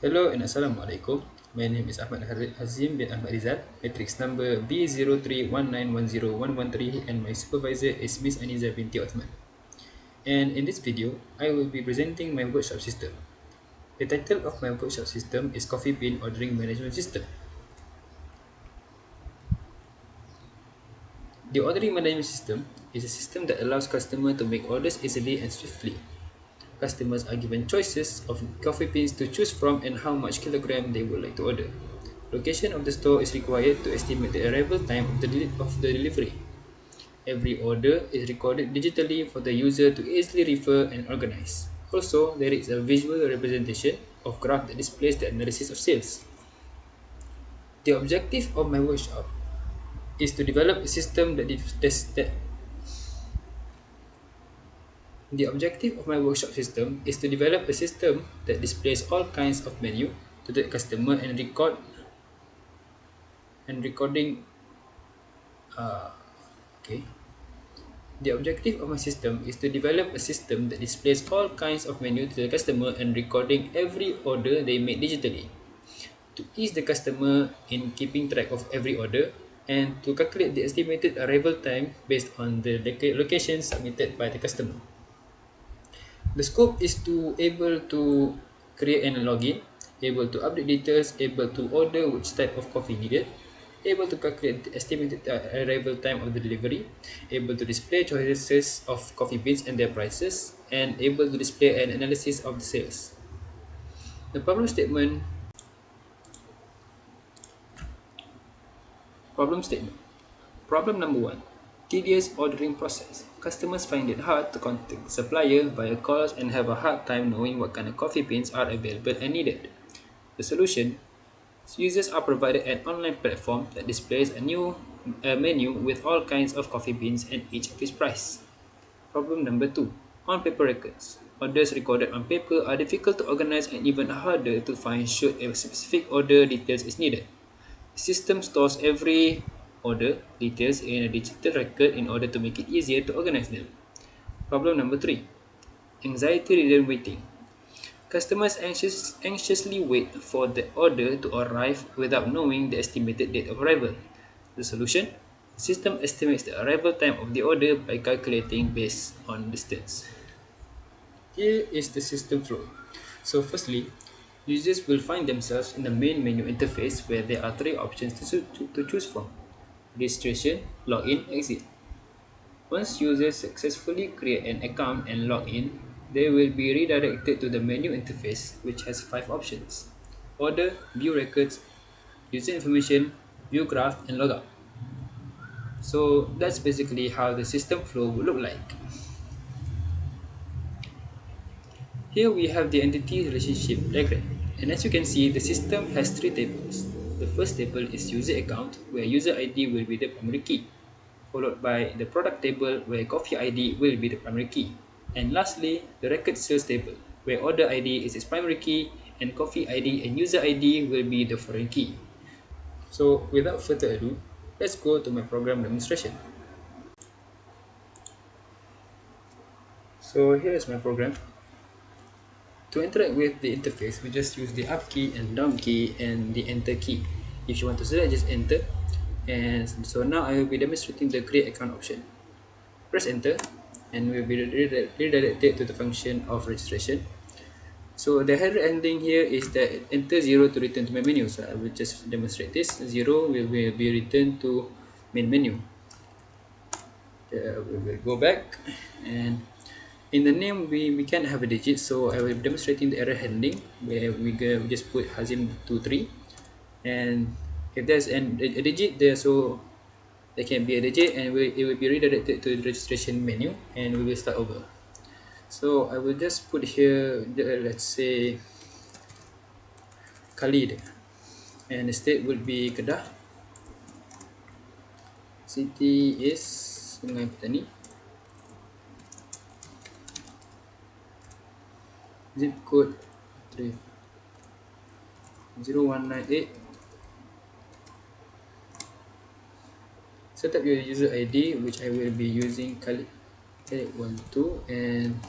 Hello and Assalamualaikum. My name is Ahmad Hazim bin Ahmad Rizal. Matrix number B031910113 and my supervisor is Miss Aniza binti Osman. And in this video, I will be presenting my workshop system. The title of my workshop system is Coffee Bean Ordering Management System. The ordering management system is a system that allows customers to make orders easily and swiftly. Customers are given choices of coffee beans to choose from and how much kilogram they would like to order. Location of the store is required to estimate the arrival time of the delivery. Every order is recorded digitally for the user to easily refer and organize. Also, there is a visual representation of graph that displays the analysis of sales. The objective of my workshop is to develop a system that The objective of my workshop system is to develop a system that displays all kinds of menu to the customer and recording. Okay. The objective of my system is to develop a system that displays all kinds of menu to the customer and recording every order they make digitally. To ease the customer in keeping track of every order and to calculate the estimated arrival time based on the location submitted by the customer. The scope is to able to create an login, able to update details, able to order which type of coffee needed, able to calculate the estimated arrival time of the delivery, able to display choices of coffee beans and their prices, and able to display an analysis of the sales. The problem statement. Problem number one. Tedious ordering process. Customers find it hard to contact the supplier via calls and have a hard time knowing what kind of coffee beans are available and needed. The solution: users are provided an online platform that displays a menu with all kinds of coffee beans and each of its price. Problem number 2. On-paper records. Orders recorded on paper are difficult to organize and even harder to find should a specific order details is needed. The system stores every order details in a digital record in order to make it easier to organize them. Problem number 3. Anxiety-ridden waiting. Customers anxiously wait for the order to arrive without knowing the estimated date of arrival. The solution: the system estimates the arrival time of the order by calculating based on distance. Here is the system flow. So firstly, users will find themselves in the main menu interface where there are three options to choose from: registration, login, exit. Once users successfully create an account and log in, they will be redirected to the menu interface, which has five options: order, view records, user information, view graph, and logout. So that's basically how the system flow would look like. Here we have the entity relationship diagram, and as you can see, the system has three tables. The first table is user account, where user ID will be the primary key, followed by the product table, where coffee ID will be the primary key, and lastly, the record sales table, where order ID is its primary key, and coffee ID and user ID will be the foreign key. So without further ado, let's go to my program demonstration. So here is my program. To interact with the interface, we just use the up key and down key and the enter key. If you want to select, just enter. And so now I will be demonstrating the create account option. Press enter and we will be redirected to the function of registration. So the header ending here is that enter 0 to return to main menu. So I will just demonstrate this. 0 will be returned to main menu. We will go back, and in the name we can't have a digit, so I will be demonstrating the error handling where we just put Hazim 23, and if there's a digit there, so there can be a digit and it will be redirected to the registration menu and we will start over. So I will just put here let's say Khalid, and the state would be Kedah, city is Sungai Petani, zip code 30198. Set up your user ID, which I will be using Khalid12, and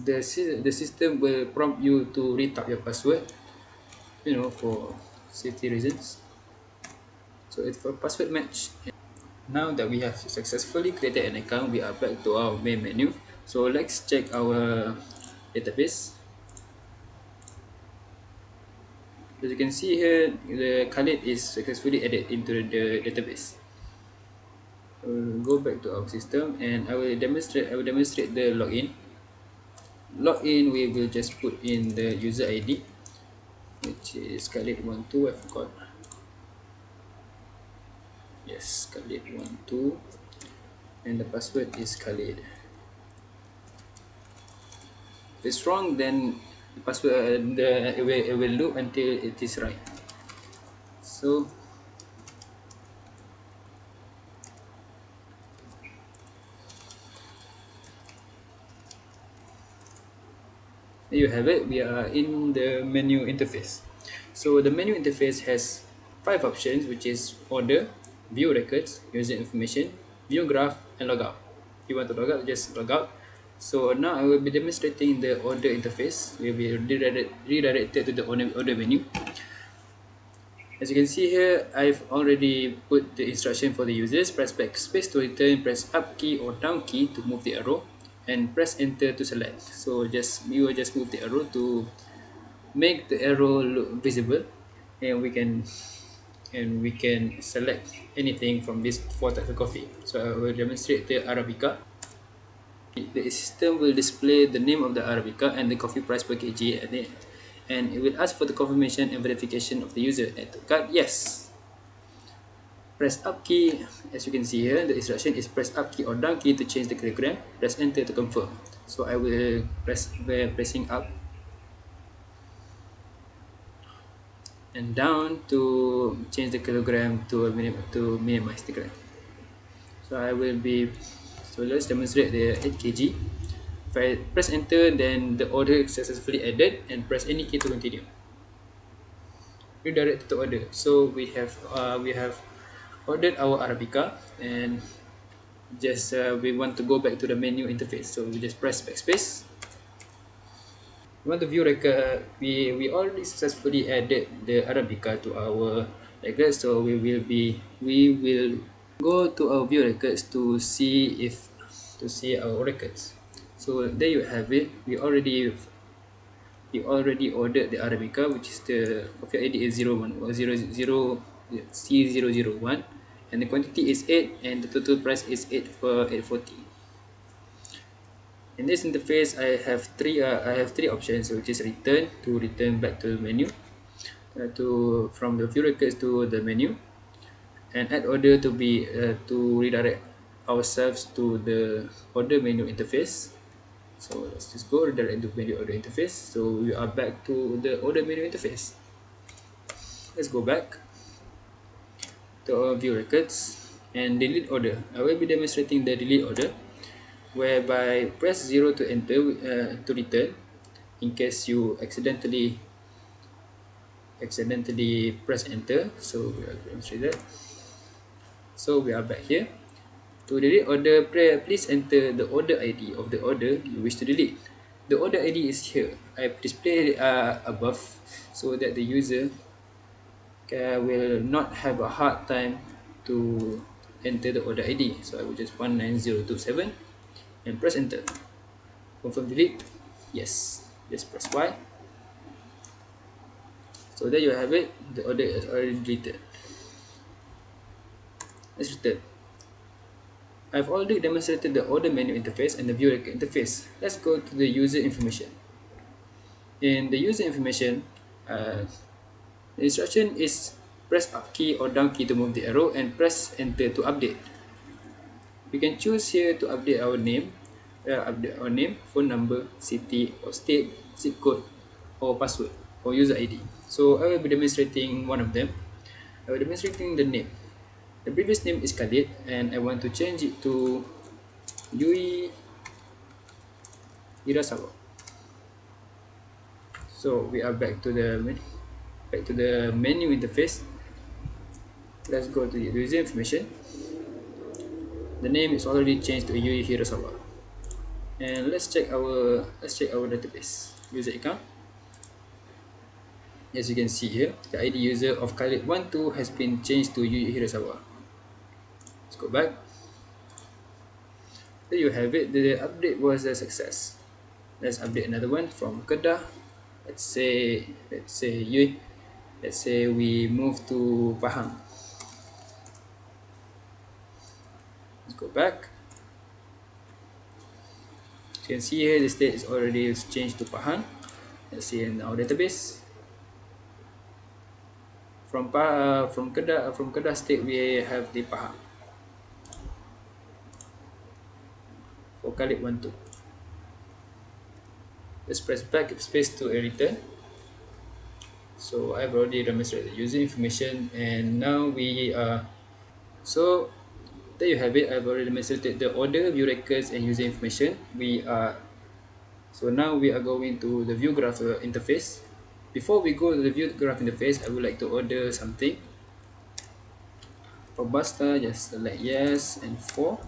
the system will prompt you to retype your password, for safety reasons. So it's for password match. Now that we have successfully created an account, we are back to our main menu. So let's check our database. As you can see here, the Khalid is successfully added into the database. We'll go back to our system and I will demonstrate the login. Login, we will just put in the user ID, which is Khalid12. I forgot. Yes, Khalid12, and the password is Khalid. If it's wrong, then the password it will loop until it is right. So there you have it. We are in the menu interface. So the menu interface has 5 options, which is order, view records, user information, view graph, and logout. If you want to log out, just log out. So now I will be demonstrating the order interface. We will be redirected to the order menu. As you can see here, I've already put the instruction for the users. Press backspace to return, press up key or down key to move the arrow, and press enter to select. So we will just move the arrow to make the arrow look visible, and we can select anything from these 4 types of coffee. So I will demonstrate the Arabica. The system will display the name of the Arabica and the coffee price per kg at it, and it will ask for the confirmation and verification of the user. Add to cart, yes. Press up key. As you can see here, the instruction is press up key or down key to change the kilogram. Press enter to confirm. So I will press by pressing up and down to change the kilogram to minimize the gram. So let's demonstrate the 8 kg. If I press enter, then the order is successfully added, and press any key to continue. Redirect to order. So we have ordered our Arabica, and we want to go back to the menu interface. So we just press backspace. We want to view record. We already successfully added the Arabica to our records, so we will go to our view records to see our records. So there you have it. We already ordered the Arabica, which is the coffee ID is 01 or 00 C001, and the quantity is 8, and the total price is 840. In this interface, I have three options, which is return to return back to the menu, from the view records to the menu, and add order to redirect ourselves to the order menu interface. So let's just go redirect to menu order interface. So we are back to the order menu interface. Let's go back to our view records and delete order. I will be demonstrating the delete order, whereby press 0 to enter to return in case you accidentally press enter. So we will demonstrate that. So we are back here. To delete order, please enter the order ID of the order you wish to delete. The order ID is here. I displayed it above so that the user will not have a hard time to enter the order ID. So I will just 19027 and press enter. Confirm delete. Yes. Just press Y. So there you have it. The order is already deleted. Let's return. I've already demonstrated the order menu interface and the view record interface. Let's go to the user information. In the user information, the instruction is press up key or down key to move the arrow, and press enter to update. We can choose here to update our name, phone number, city or state, zip code, or password or user ID. So I will be demonstrating one of them. I will be demonstrating the name. The previous name is Khalid, and I want to change it to Yui Irasawa. So we are back to the menu interface. Let's go to the user information. The name is already changed to Yui Hirasawa. And let's check our database user account. As you can see here, the ID user of Khalid12 has been changed to Yu Hirasawa. Let's go back. There you have it. The update was a success. Let's update another one from Kedah. Let's say Yu. Let's say we move to Pahang. Let's go back. You can see here the state is already changed to Pahang. Let's see in our database. From Kedah state we have the Pahang for Khalid12. Let's press backspace to return. So I've already demonstrated the user information, and now we are so there you have it. I've already demonstrated the order, view records, and user information. So now we are going to the view graph interface. Before we go to the view graph interface, I would like to order something. For Basta, just select yes and 4.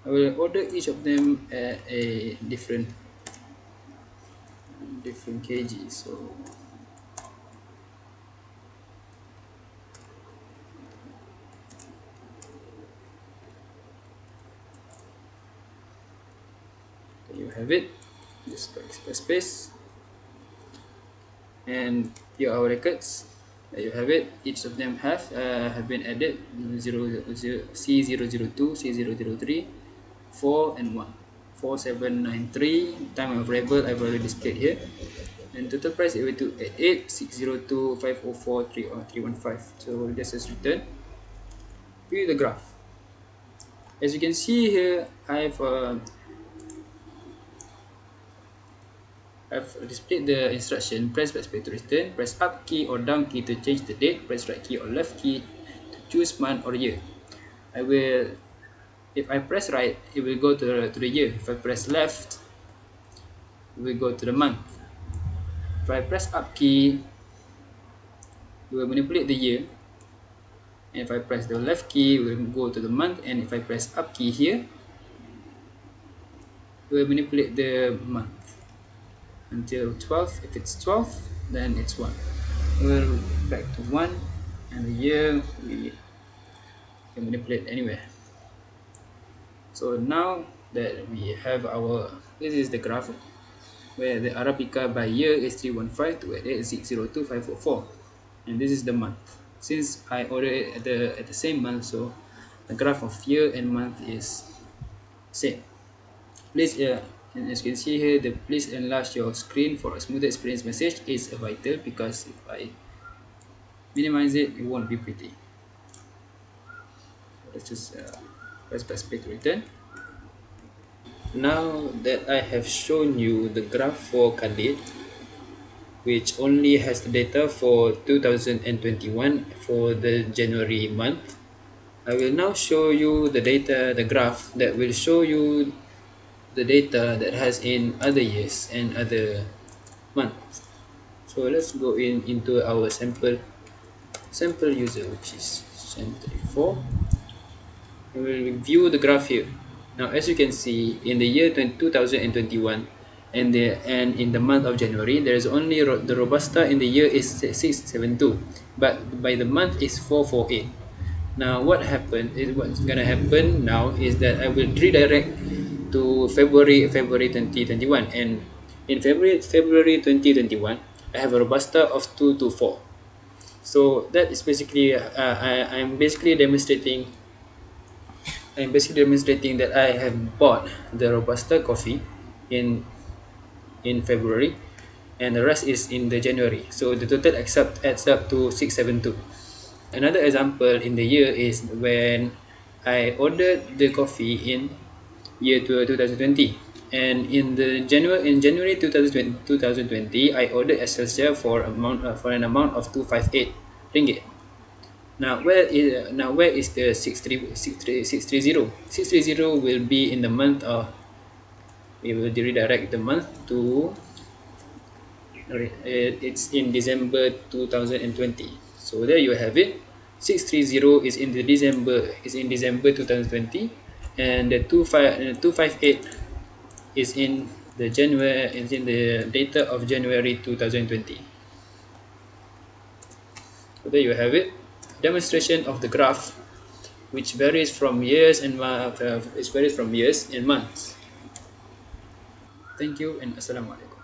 I will order each of them at a different kg. So there you have it. Just press space and view our records. There you have it. Each of them have been added. C002, C003, 4 and 1. 4793. Time of arrival I've already displayed here. And total price equal to 88 602 504 315. So this is return. View the graph. As you can see here, I've displayed the instruction. Press backspace to return. Press up key or down key to change the date. Press right key or left key to choose month or year. If I press right, it will go to the year. If I press left, it will go to the month. If I press up key, it will manipulate the year. And if I press the left key, it will go to the month. And if I press up key here, it will manipulate the month until 12. If it's 12, then it's 1. We'll back to 1, and the year we can manipulate anywhere. So now that we have this is the graph where the Arabica by year is 315 to 8602544, and this is the month. Since I ordered it at the same month, so the graph of year and month is same. Please, and as you can see here, the please enlarge your screen for a smoother experience message is vital, because if I minimize it, it won't be pretty. Let's just press backspace to return. Now that I have shown you the graph for Khalid, which only has the data for 2021 for the January month, I will now show you the graph that will show you the data that has in other years and other months. So let's go into our sample user, which is Cent34. We will view the graph here. Now, as you can see, in the year 2021 and in the month of January, there is only the Robusta in the year is 672, but by the month is 448. Now, what's gonna happen now is that I will redirect to February 2021, and in February 2021, I have a Robusta of 224. So that is basically I'm basically demonstrating that I have bought the Robusta coffee in February, and the rest is in the January. So the total adds up to 672. Another example in the year is when I ordered the coffee in year 2020, and in January 2020 I ordered Excelsior for an amount of 258 ringgit. Now where is the 630? 630 will be in the month of, we will redirect the month to, it's in December 2020. So there you have it. 630 is in December 2020, and the 258 is in the data of January 2020. So there you have it. Demonstration of the graph, which varies from years and months. Thank you and assalamu alaikum.